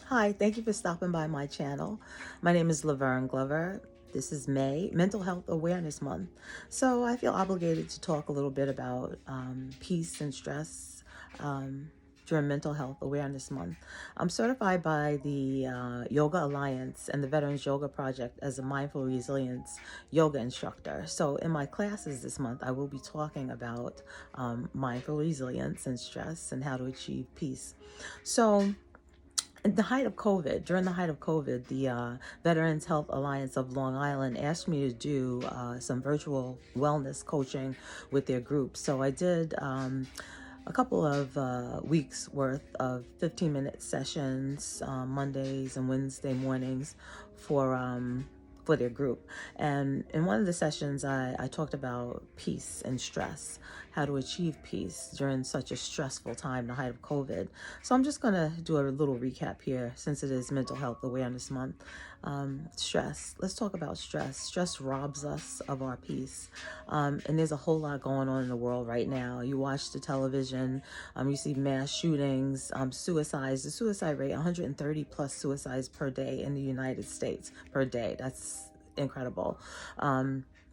Hi, thank you for stopping by my channel. My name is Laverne Glover. This is May, Mental Health Awareness Month. So I feel obligated to talk a little bit about peace and stress during Mental Health Awareness Month. I'm certified by the Yoga Alliance and the Veterans Yoga Project as a Mindful Resilience Yoga Instructor. So in my classes this month, I will be talking about mindful resilience and stress and how to achieve peace. So during the height of COVID, the Veterans Health Alliance of Long Island asked me to do some virtual wellness coaching with their group. So I did a couple of weeks worth of 15-minute sessions, Mondays and Wednesday mornings for their group. And in one of the sessions, I talked about peace and stress, how to achieve peace during such a stressful time, the height of COVID. So I'm just going to do a little recap here since it is Mental Health Awareness Month. Stress. Let's talk about stress. Stress robs us of our peace. And there's a whole lot going on in the world right now. You watch the television, you see mass shootings, suicides. The suicide rate, 130 plus suicides per day in the United States per day. That's incredible.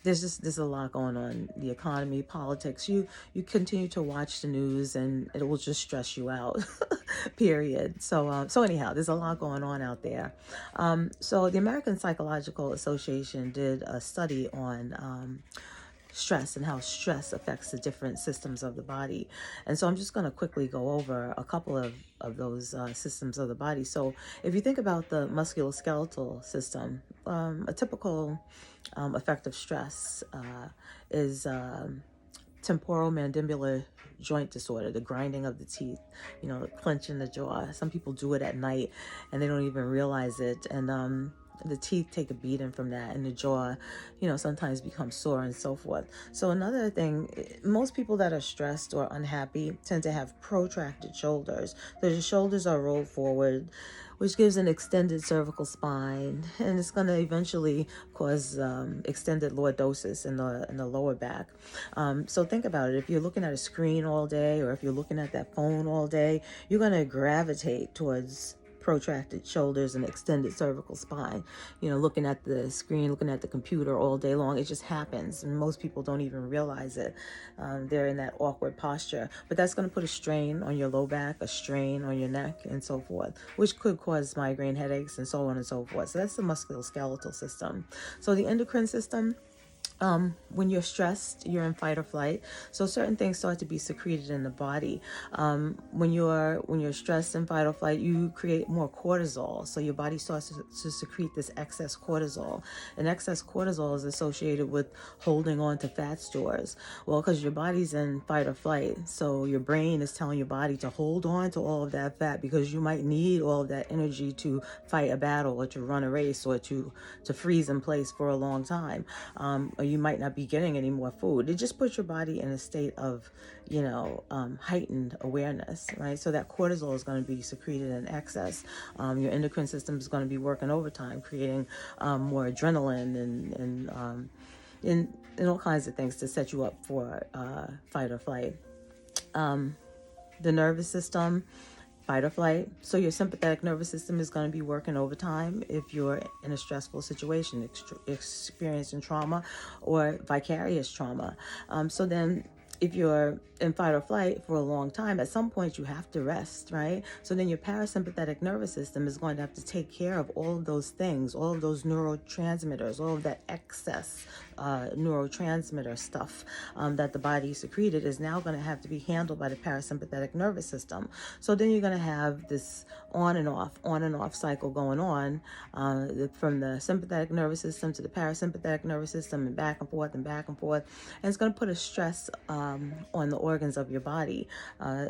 There's a lot going on. The economy, politics. You continue to watch the news, and it will just stress you out. Period. So anyhow, there's a lot going on out there. So the American Psychological Association did a study on stress and how stress affects the different systems of the body. And so I'm just going to quickly go over a couple of those systems of the body. So if you think about the musculoskeletal system, a typical effect of stress is temporal mandibular joint disorder, the grinding of the teeth, clenching the jaw. Some people do it at night and they don't even realize it. And the teeth take a beating from that, and the jaw, sometimes becomes sore and so forth. So another thing, most people that are stressed or unhappy tend to have protracted shoulders. So the shoulders are rolled forward, which gives an extended cervical spine, and it's going to eventually cause extended lordosis in the lower back. So think about it. If you're looking at a screen all day, or if you're looking at that phone all day, you're going to gravitate towards protracted shoulders and extended cervical spine. Looking at the screen, looking at the computer all day long, it just happens, and most people don't even realize it. They're in that awkward posture, but that's going to put a strain on your low back, a strain on your neck, and so forth, which could cause migraine headaches and so on and so forth. So that's the musculoskeletal system. So the endocrine system, when you're stressed, you're in fight or flight. So certain things start to be secreted in the body. When you're stressed in fight or flight, you create more cortisol. So your body starts to secrete this excess cortisol. And excess cortisol is associated with holding on to fat stores. Well, because your body's in fight or flight, so your brain is telling your body to hold on to all of that fat, because you might need all of that energy to fight a battle, or to run a race, or to freeze in place for a long time. Or you might not be getting any more food. It just puts your body in a state of, heightened awareness, right? So that cortisol is going to be secreted in excess. Your endocrine system is going to be working overtime, creating more adrenaline and all kinds of things to set you up for fight or flight. The nervous system, fight or flight. So your sympathetic nervous system is going to be working overtime if you're in a stressful situation, experiencing trauma or vicarious trauma. So then if you're in fight or flight for a long time, at some point you have to rest, right? So then your parasympathetic nervous system is going to have to take care of all of those things, all of those neurotransmitters, all of that excess neurotransmitter stuff that the body secreted is now going to have to be handled by the parasympathetic nervous system. So then you're going to have this on and off cycle going on from the sympathetic nervous system to the parasympathetic nervous system, and back and forth and back and forth. And it's going to put a stress on the organs of your body.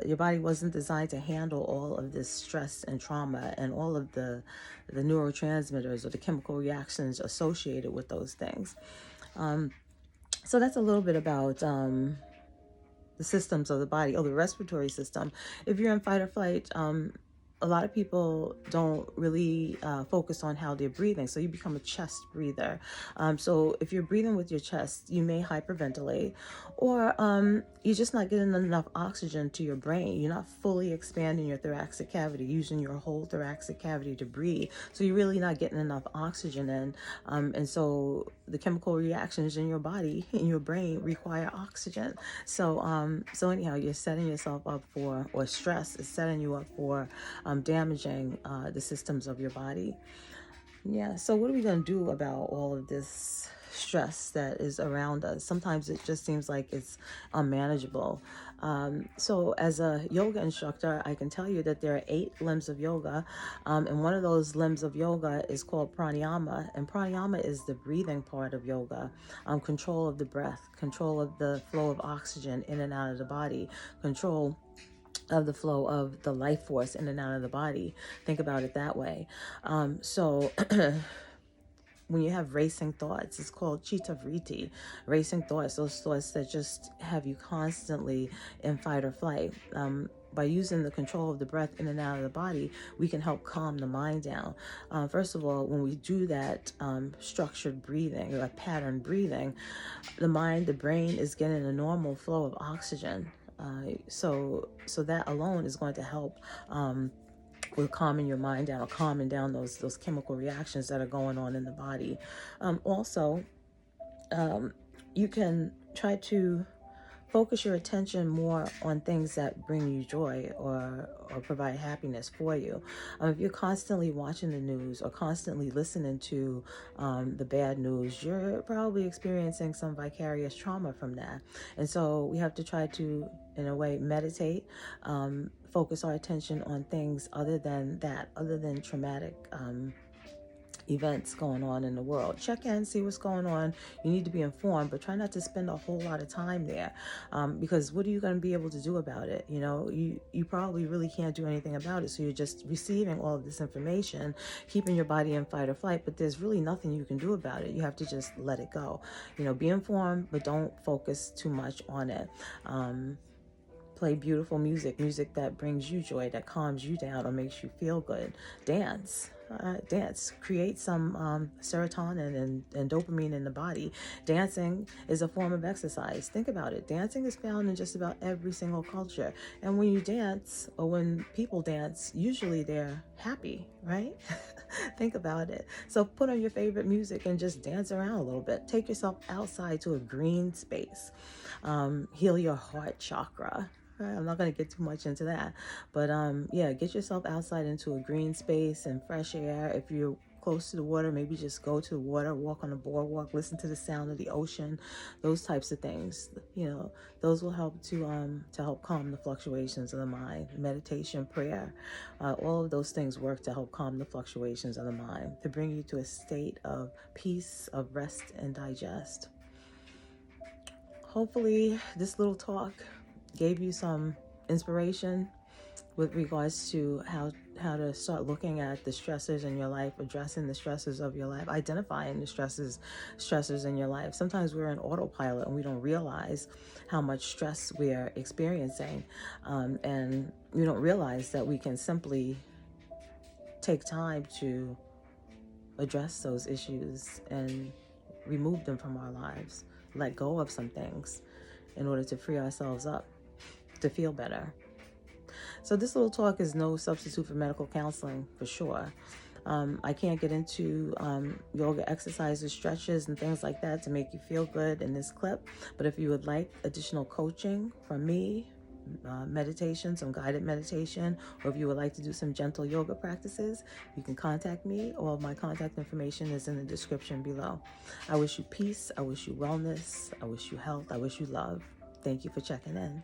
Your body wasn't designed to handle all of this stress and trauma and all of the neurotransmitters or the chemical reactions associated with those things. So that's a little bit about the systems of the body. Oh, the respiratory system. If you're in fight or flight, a lot of people don't really focus on how they're breathing. So you become a chest breather. So if you're breathing with your chest, you may hyperventilate, or you're just not getting enough oxygen to your brain. You're not fully expanding your thoracic cavity, using your whole thoracic cavity to breathe. So you're really not getting enough oxygen in. And so the chemical reactions in your body, in your brain, require oxygen. So anyhow, you're setting yourself up for, or stress is setting you up for damaging the systems of your body. Yeah, so what are we going to do about all of this stress that is around us? Sometimes it just seems like it's unmanageable. So as a yoga instructor, I can tell you that there are 8 limbs of yoga, and one of those limbs of yoga is called pranayama, and pranayama is the breathing part of yoga. Control of the breath, control of the flow of oxygen in and out of the body, control of the flow of the life force in and out of the body. Think about it that way. So when you have racing thoughts, it's called chitta vritti. Racing thoughts, those thoughts that just have you constantly in fight or flight. By using the control of the breath in and out of the body, we can help calm the mind down. First of all, when we do that structured breathing, or pattern breathing, the mind, the brain is getting a normal flow of oxygen. So that alone is going to help with calming your mind down, or calming down those chemical reactions that are going on in the body. Also, you can try to focus your attention more on things that bring you joy, or provide happiness for you. If you're constantly watching the news or constantly listening to the bad news, you're probably experiencing some vicarious trauma from that. And so we have to try to, in a way, meditate, focus our attention on things other than that, other than traumatic events going on in the world. Check in, see what's going on. You need to be informed, but try not to spend a whole lot of time there, because what are you going to be able to do about it? You probably really can't do anything about it. So you're just receiving all of this information, keeping your body in fight or flight, but there's really nothing you can do about it. You have to just let it go. Be informed, but don't focus too much on it. Play beautiful music that brings you joy, that calms you down or makes you feel good. Dance. Create some serotonin and dopamine in the body. Dancing is a form of exercise. Think about it. Dancing is found in just about every single culture. And when you dance, or when people dance, usually they're happy, right? Think about it. So put on your favorite music and just dance around a little bit. Take yourself outside to a green space. Heal your heart chakra. I'm not going to get too much into that, but get yourself outside into a green space and fresh air. If you're close to the water, maybe just go to the water, walk on the boardwalk, listen to the sound of the ocean, those types of things. Those will help to help calm the fluctuations of the mind. Meditation, prayer, all of those things work to help calm the fluctuations of the mind, to bring you to a state of peace, of rest and digest. Hopefully this little talk gave you some inspiration with regards to how to start looking at the stressors in your life, addressing the stressors of your life, identifying the stressors in your life. Sometimes we're in autopilot and we don't realize how much stress we're experiencing, and we don't realize that we can simply take time to address those issues and remove them from our lives, let go of some things in order to free ourselves up to feel better. So this little talk is no substitute for medical counseling, for sure. I can't get into yoga exercises, stretches, and things like that to make you feel good in this clip. But if you would like additional coaching from me, meditation, some guided meditation, or if you would like to do some gentle yoga practices, you can contact me. All of my contact information is in the description below. I wish you peace. I wish you wellness. I wish you health. I wish you love. Thank you for checking in.